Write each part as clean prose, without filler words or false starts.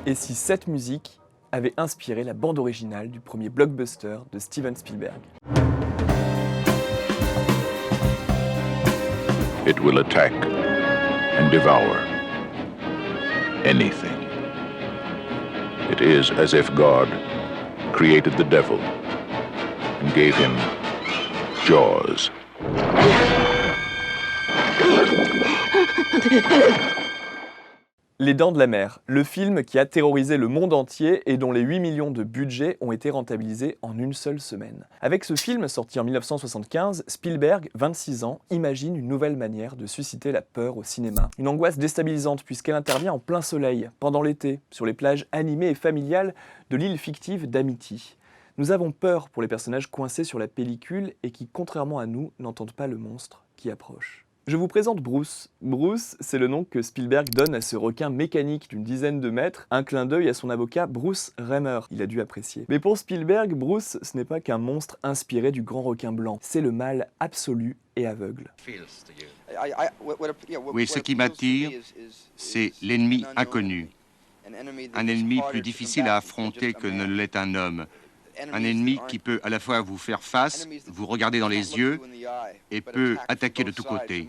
Et si cette musique avait inspiré la bande originale du premier blockbuster de Steven Spielberg? It will attack and devour anything. It is as if God created the devil and gave him jaws. Les Dents de la Mer, le film qui a terrorisé le monde entier et dont les 8 millions de budget ont été rentabilisés en une seule semaine. Avec ce film, sorti en 1975, Spielberg, 26 ans, imagine une nouvelle manière de susciter la peur au cinéma. Une angoisse déstabilisante puisqu'elle intervient en plein soleil, pendant l'été, sur les plages animées et familiales de l'île fictive d'Amity. Nous avons peur pour les personnages coincés sur la pellicule et qui, contrairement à nous, n'entendent pas le monstre qui approche. Je vous présente Bruce. Bruce, c'est le nom que Spielberg donne à ce requin mécanique d'une dizaine de mètres, un clin d'œil à son avocat Bruce Raymer. Il a dû apprécier. Mais pour Spielberg, Bruce, ce n'est pas qu'un monstre inspiré du grand requin blanc. C'est le mal absolu et aveugle. Oui, ce qui m'attire, c'est l'ennemi inconnu. Un ennemi plus difficile à affronter que ne l'est un homme. Un ennemi qui peut à la fois vous faire face, vous regarder dans les yeux et peut attaquer de tous côtés.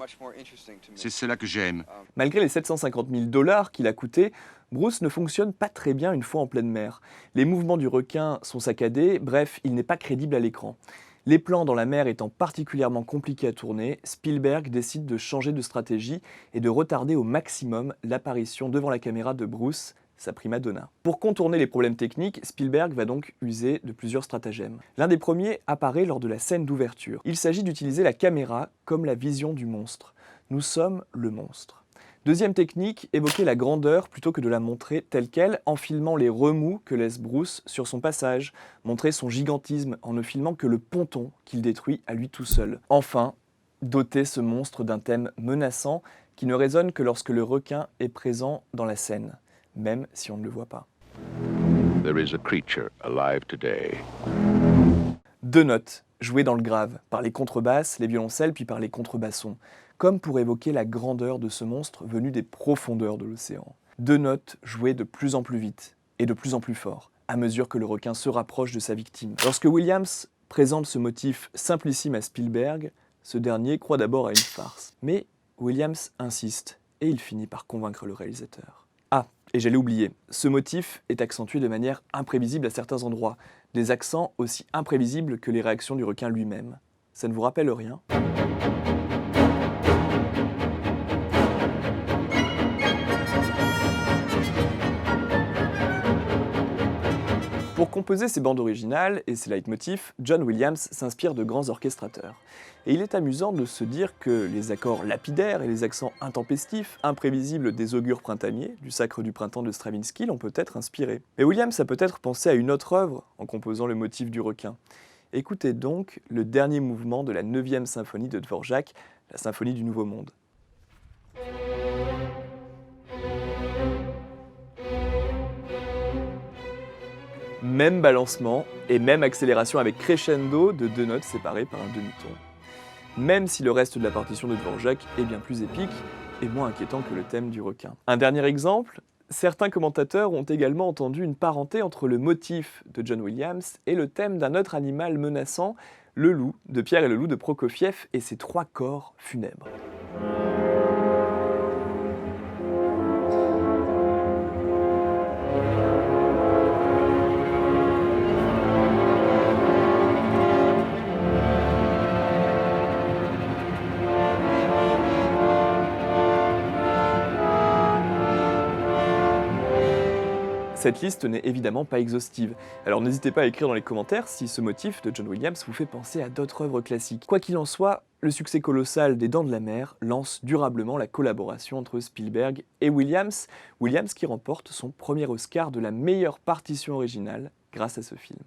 C'est cela que j'aime. Malgré les 750 000 $ qu'il a coûté, Bruce ne fonctionne pas très bien une fois en pleine mer. Les mouvements du requin sont saccadés, bref, il n'est pas crédible à l'écran. Les plans dans la mer étant particulièrement compliqués à tourner, Spielberg décide de changer de stratégie et de retarder au maximum l'apparition devant la caméra de Bruce, sa prima donna. Pour contourner les problèmes techniques, Spielberg va donc user de plusieurs stratagèmes. L'un des premiers apparaît lors de la scène d'ouverture. Il s'agit d'utiliser la caméra comme la vision du monstre. Nous sommes le monstre. Deuxième technique, évoquer la grandeur plutôt que de la montrer telle qu'elle en filmant les remous que laisse Bruce sur son passage, montrer son gigantisme en ne filmant que le ponton qu'il détruit à lui tout seul. Enfin, doter ce monstre d'un thème menaçant qui ne résonne que lorsque le requin est présent dans la scène, même si on ne le voit pas. There is a creature alive today. Deux notes, jouées dans le grave, par les contrebasses, les violoncelles, puis par les contrebassons, comme pour évoquer la grandeur de ce monstre venu des profondeurs de l'océan. Deux notes jouées de plus en plus vite, et de plus en plus fort, à mesure que le requin se rapproche de sa victime. Lorsque Williams présente ce motif simplissime à Spielberg, ce dernier croit d'abord à une farce. Mais Williams insiste, et il finit par convaincre le réalisateur. Ah, et j'allais oublier, ce motif est accentué de manière imprévisible à certains endroits, des accents aussi imprévisibles que les réactions du requin lui-même. Ça ne vous rappelle rien ? Pour composer ses bandes originales et ses leitmotifs, John Williams s'inspire de grands orchestrateurs. Et il est amusant de se dire que les accords lapidaires et les accents intempestifs, imprévisibles des augures printaniers, du Sacre du printemps de Stravinsky, l'ont peut-être inspiré. Mais Williams a peut-être pensé à une autre œuvre en composant le motif du requin. Écoutez donc le dernier mouvement de la 9e symphonie de Dvorak, la symphonie du Nouveau Monde. Même balancement et même accélération avec crescendo de deux notes séparées par un demi-ton. Même si le reste de la partition de Dvorak est bien plus épique et moins inquiétant que le thème du requin. Un dernier exemple, certains commentateurs ont également entendu une parenté entre le motif de John Williams et le thème d'un autre animal menaçant, le loup, de Pierre et le loup de Prokofiev et ses 3 corps funèbres. Cette liste n'est évidemment pas exhaustive, alors n'hésitez pas à écrire dans les commentaires si ce motif de John Williams vous fait penser à d'autres œuvres classiques. Quoi qu'il en soit, le succès colossal des Dents de la Mer lance durablement la collaboration entre Spielberg et Williams, Williams qui remporte son premier Oscar de la meilleure partition originale grâce à ce film.